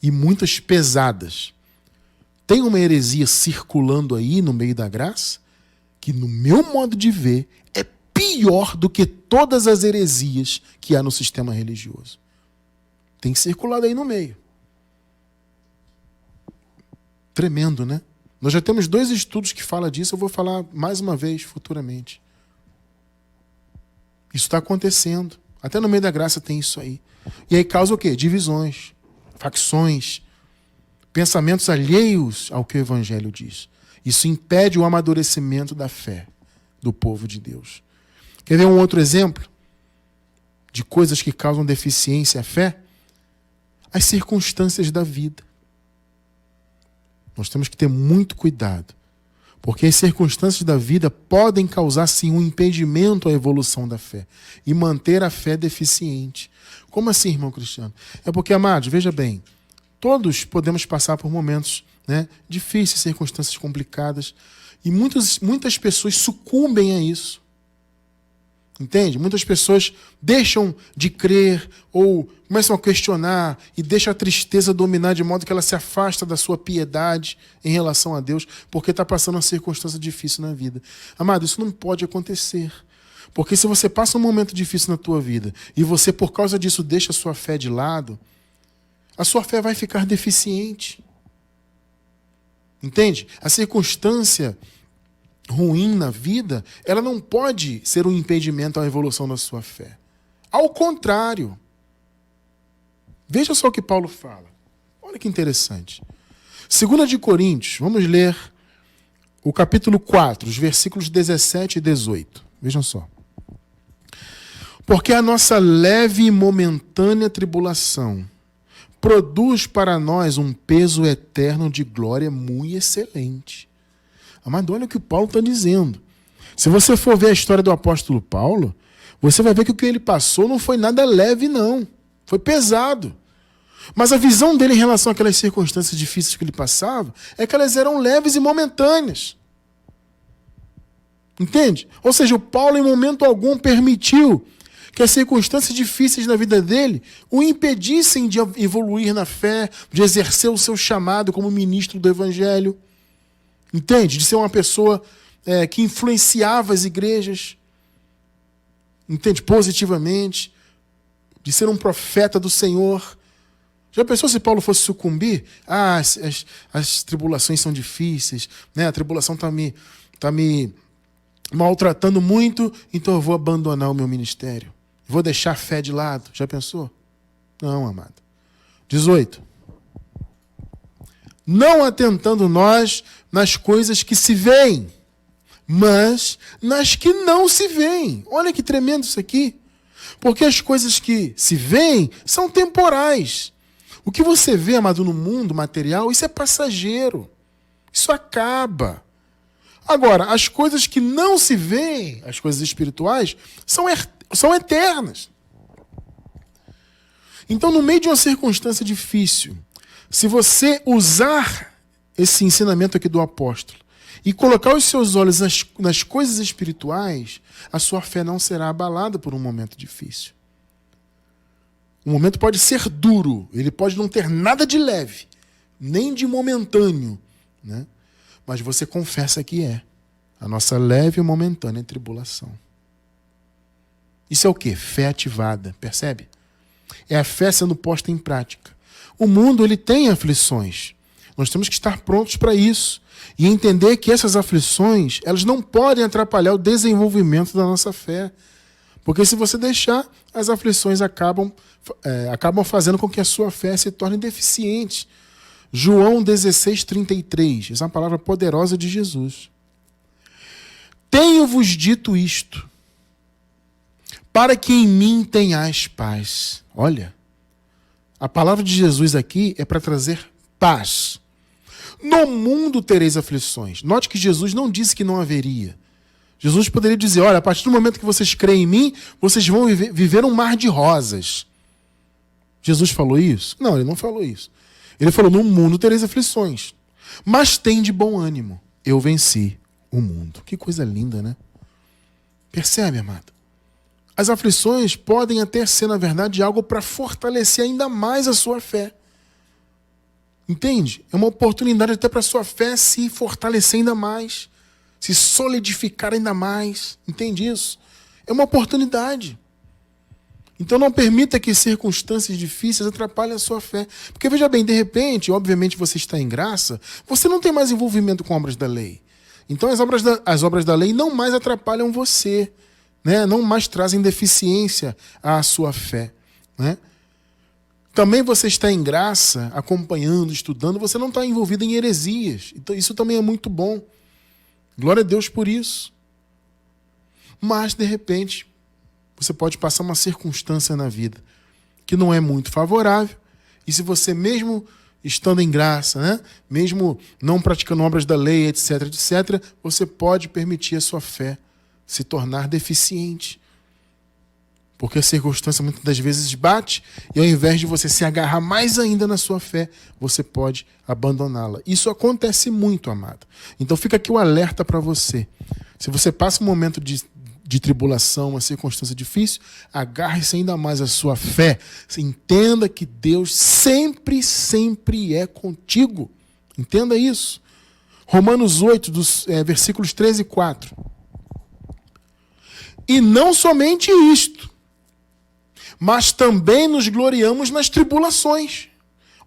E muitas pesadas. Tem uma heresia circulando aí no meio da graça, que no meu modo de ver, é pior do que todas as heresias que há no sistema religioso. Tem circulado aí no meio. Tremendo, né? Nós já temos 2 estudos que falam disso, eu vou falar mais uma vez futuramente. Isso está acontecendo. Até no meio da graça tem isso aí. E aí causa o quê? Divisões, facções, pensamentos alheios ao que o Evangelho diz. Isso impede o amadurecimento da fé do povo de Deus. Quer ver um outro exemplo de coisas que causam deficiência à fé? As circunstâncias da vida. Nós temos que ter muito cuidado, porque as circunstâncias da vida podem causar, sim, um impedimento à evolução da fé e manter a fé deficiente. Como assim, irmão Cristiano? É porque, amados, veja bem, todos podemos passar por momentos, né, difíceis, circunstâncias complicadas, e muitas pessoas sucumbem a isso. Entende? Muitas pessoas deixam de crer ou começam a questionar e deixam a tristeza dominar de modo que ela se afasta da sua piedade em relação a Deus porque está passando uma circunstância difícil na vida. Amado, isso não pode acontecer. Porque se você passa um momento difícil na tua vida e você, por causa disso, deixa a sua fé de lado, a sua fé vai ficar deficiente. Entende? A circunstância ruim na vida, ela não pode ser um impedimento à evolução da sua fé. Ao contrário. Veja só o que Paulo fala. Olha que interessante. 2 de Coríntios, vamos ler o capítulo 4, os versículos 17 e 18. Vejam só. Porque a nossa leve e momentânea tribulação produz para nós um peso eterno de glória muito excelente. Amado, olha o que o Paulo está dizendo. Se você for ver a história do apóstolo Paulo, você vai ver que o que ele passou não foi nada leve, não. Foi pesado. Mas a visão dele em relação àquelas circunstâncias difíceis que ele passava é que elas eram leves e momentâneas. Entende? Ou seja, o Paulo em momento algum permitiu que as circunstâncias difíceis na vida dele o impedissem de evoluir na fé, de exercer o seu chamado como ministro do Evangelho. Entende? De ser uma pessoa que influenciava as igrejas. Entende? Positivamente. De ser um profeta do Senhor. Já pensou se Paulo fosse sucumbir? As tribulações são difíceis, né? A tribulação está me maltratando muito, então eu vou abandonar o meu ministério. Vou deixar a fé de lado. Já pensou? Não, amado. 18. Não atentando nós nas coisas que se veem, mas nas que não se veem. Olha que tremendo isso aqui. Porque as coisas que se veem são temporais. O que você vê, amado, no mundo material, isso é passageiro. Isso acaba. Agora, as coisas que não se veem, as coisas espirituais, são eternas. Então, no meio de uma circunstância difícil, se você usar esse ensinamento aqui do apóstolo e colocar os seus olhos nas coisas espirituais, a sua fé não será abalada por um momento difícil. O momento pode ser duro, ele pode não ter nada de leve, nem de momentâneo, né? Mas você confessa que é a nossa leve e momentânea tribulação. Isso é o quê? Fé ativada, percebe? É a fé sendo posta em prática. O mundo, ele tem aflições. Nós temos que estar prontos para isso. E entender que essas aflições, elas não podem atrapalhar o desenvolvimento da nossa fé. Porque se você deixar, as aflições acabam fazendo com que a sua fé se torne deficiente. João 16:33, essa é uma palavra poderosa de Jesus. Tenho-vos dito isto, para que em mim tenhais paz. Olha, a palavra de Jesus aqui é para trazer paz. No mundo tereis aflições. Note que Jesus não disse que não haveria. Jesus poderia dizer, olha, a partir do momento que vocês creem em mim, vocês vão viver um mar de rosas. Jesus falou isso? Não, ele não falou isso. Ele falou, no mundo tereis aflições, mas tem de bom ânimo. Eu venci o mundo. Que coisa linda, né? Percebe, amado? As aflições podem até ser, na verdade, algo para fortalecer ainda mais a sua fé. Entende? É uma oportunidade até para a sua fé se fortalecer ainda mais, se solidificar ainda mais. Entende isso? É uma oportunidade. Então não permita que circunstâncias difíceis atrapalhem a sua fé. Porque veja bem, de repente, obviamente você está em graça, você não tem mais envolvimento com obras da lei. Então as obras da lei não mais atrapalham você, né? Não mais trazem deficiência à sua fé, né? Também você está em graça, acompanhando, estudando, você não está envolvido em heresias. Então isso também é muito bom. Glória a Deus por isso. Mas, de repente, você pode passar uma circunstância na vida que não é muito favorável. E se você, mesmo estando em graça, né, mesmo não praticando obras da lei, etc., etc., você pode permitir a sua fé se tornar deficiente. Porque a circunstância muitas das vezes bate e ao invés de você se agarrar mais ainda na sua fé, você pode abandoná-la. Isso acontece muito, amado. Então fica aqui o alerta para você. Se você passa um momento de tribulação, uma circunstância difícil, agarre-se ainda mais à sua fé. Entenda que Deus sempre, sempre é contigo. Entenda isso. Romanos 8, versículos 13 e 4. E não somente isto, mas também nos gloriamos nas tribulações.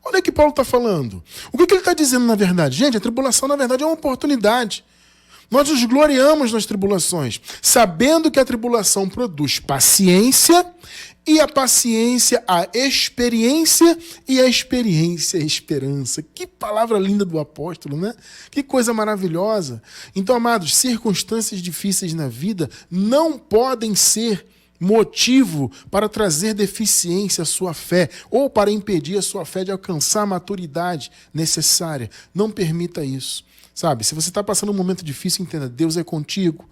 Olha o que Paulo está falando. O que ele está dizendo na verdade? Gente, a tribulação na verdade é uma oportunidade. Nós nos gloriamos nas tribulações, sabendo que a tribulação produz paciência, e a paciência a experiência, e a experiência a esperança. Que palavra linda do apóstolo, né? Que coisa maravilhosa. Então, amados, circunstâncias difíceis na vida não podem ser motivo para trazer deficiência à sua fé ou para impedir a sua fé de alcançar a maturidade necessária. Não permita isso. Sabe, se você está passando um momento difícil, entenda, Deus é contigo.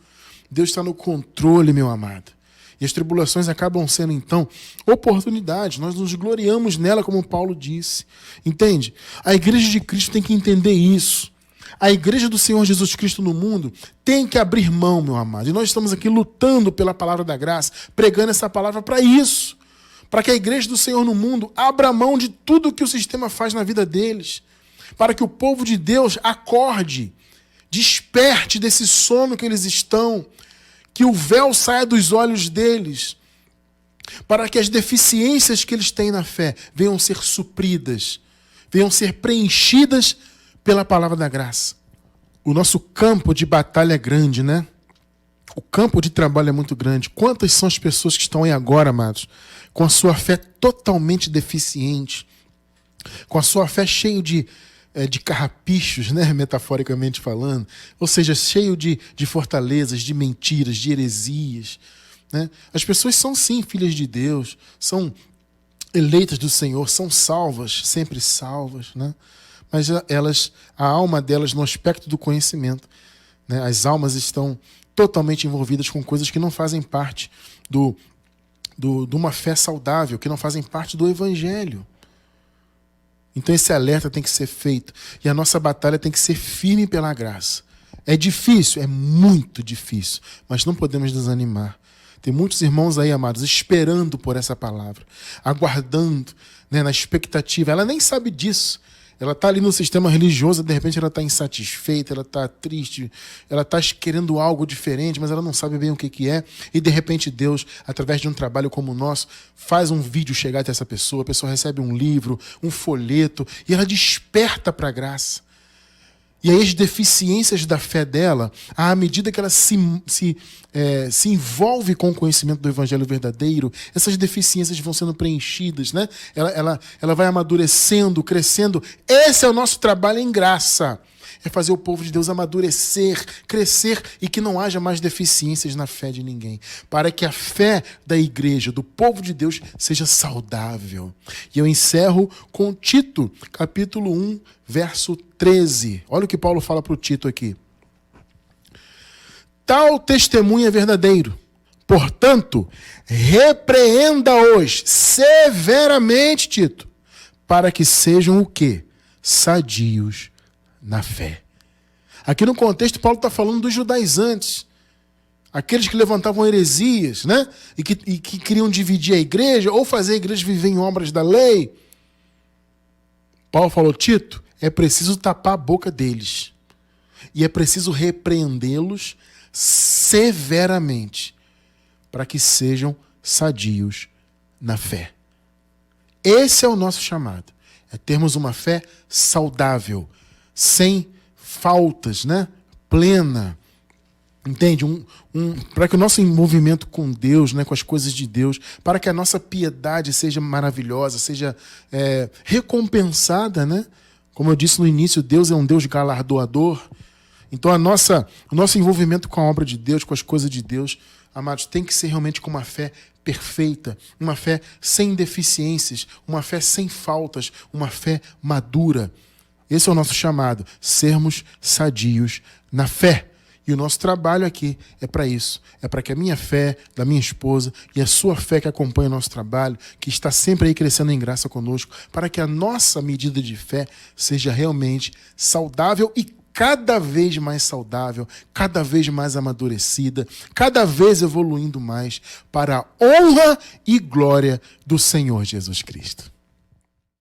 Deus está no controle, meu amado. E as tribulações acabam sendo, então, oportunidades. Nós nos gloriamos nela, como Paulo disse. Entende? A igreja de Cristo tem que entender isso. A igreja do Senhor Jesus Cristo no mundo tem que abrir mão, meu amado. E nós estamos aqui lutando pela palavra da graça, pregando essa palavra para isso. Para que a igreja do Senhor no mundo abra mão de tudo que o sistema faz na vida deles. Para que o povo de Deus acorde, desperte desse sono que eles estão, que o véu saia dos olhos deles, para que as deficiências que eles têm na fé venham ser supridas, venham ser preenchidas pela palavra da graça. O nosso campo de batalha é grande, né? O campo de trabalho é muito grande. Quantas são as pessoas que estão aí agora, amados, com a sua fé totalmente deficiente, com a sua fé cheia de carrapichos, né? Metaforicamente falando, ou seja, cheio de fortalezas, de mentiras, de heresias, né? As pessoas são sim filhas de Deus, são eleitas do Senhor, são salvas, sempre salvas, né? Mas a alma delas no aspecto do conhecimento, né? As almas estão totalmente envolvidas com coisas que não fazem parte de uma fé saudável, que não fazem parte do Evangelho. Então esse alerta tem que ser feito. E a nossa batalha tem que ser firme pela graça. É difícil, é muito difícil, mas não podemos desanimar. Tem muitos irmãos aí, amados, esperando por essa palavra, aguardando, né, na expectativa. Ela nem sabe disso. Ela está ali no sistema religioso, de repente ela está insatisfeita, ela está triste, ela está querendo algo diferente, mas ela não sabe bem o que é. E de repente Deus, através de um trabalho como o nosso, faz um vídeo chegar até essa pessoa, a pessoa recebe um livro, um folheto, e ela desperta para a graça. E aí as deficiências da fé dela, à medida que ela se envolve com o conhecimento do Evangelho verdadeiro, essas deficiências vão sendo preenchidas, né? Ela vai amadurecendo, crescendo. Esse é o nosso trabalho em graça. É fazer o povo de Deus amadurecer, crescer e que não haja mais deficiências na fé de ninguém. Para que a fé da igreja, do povo de Deus, seja saudável. E eu encerro com Tito, capítulo 1, verso 13. Olha o que Paulo fala para o Tito aqui. Tal testemunho é verdadeiro. Portanto, repreenda-os severamente, Tito, para que sejam o quê? Sadios na fé. Aqui no contexto, Paulo está falando dos judaizantes. Aqueles que levantavam heresias, né? E que queriam dividir a igreja ou fazer a igreja viver em obras da lei. Paulo falou, Tito, é preciso tapar a boca deles. E é preciso repreendê-los severamente para que sejam sadios na fé. Esse é o nosso chamado. É termos uma fé saudável, sem faltas, né? Plena. Entende? Para que o nosso envolvimento com Deus, né, com as coisas de Deus, para que a nossa piedade seja maravilhosa, seja recompensada, né? Como eu disse no início, Deus é um Deus galardoador. Então o nosso envolvimento com a obra de Deus, com as coisas de Deus, amados, tem que ser realmente com uma fé perfeita, uma fé sem deficiências, uma fé sem faltas, uma fé madura. Esse é o nosso chamado, sermos sadios na fé. E o nosso trabalho aqui é para isso. É para que a minha fé, da minha esposa, e a sua fé que acompanha o nosso trabalho, que está sempre aí crescendo em graça conosco, para que a nossa medida de fé seja realmente saudável e cada vez mais saudável, cada vez mais amadurecida, cada vez evoluindo mais para a honra e glória do Senhor Jesus Cristo.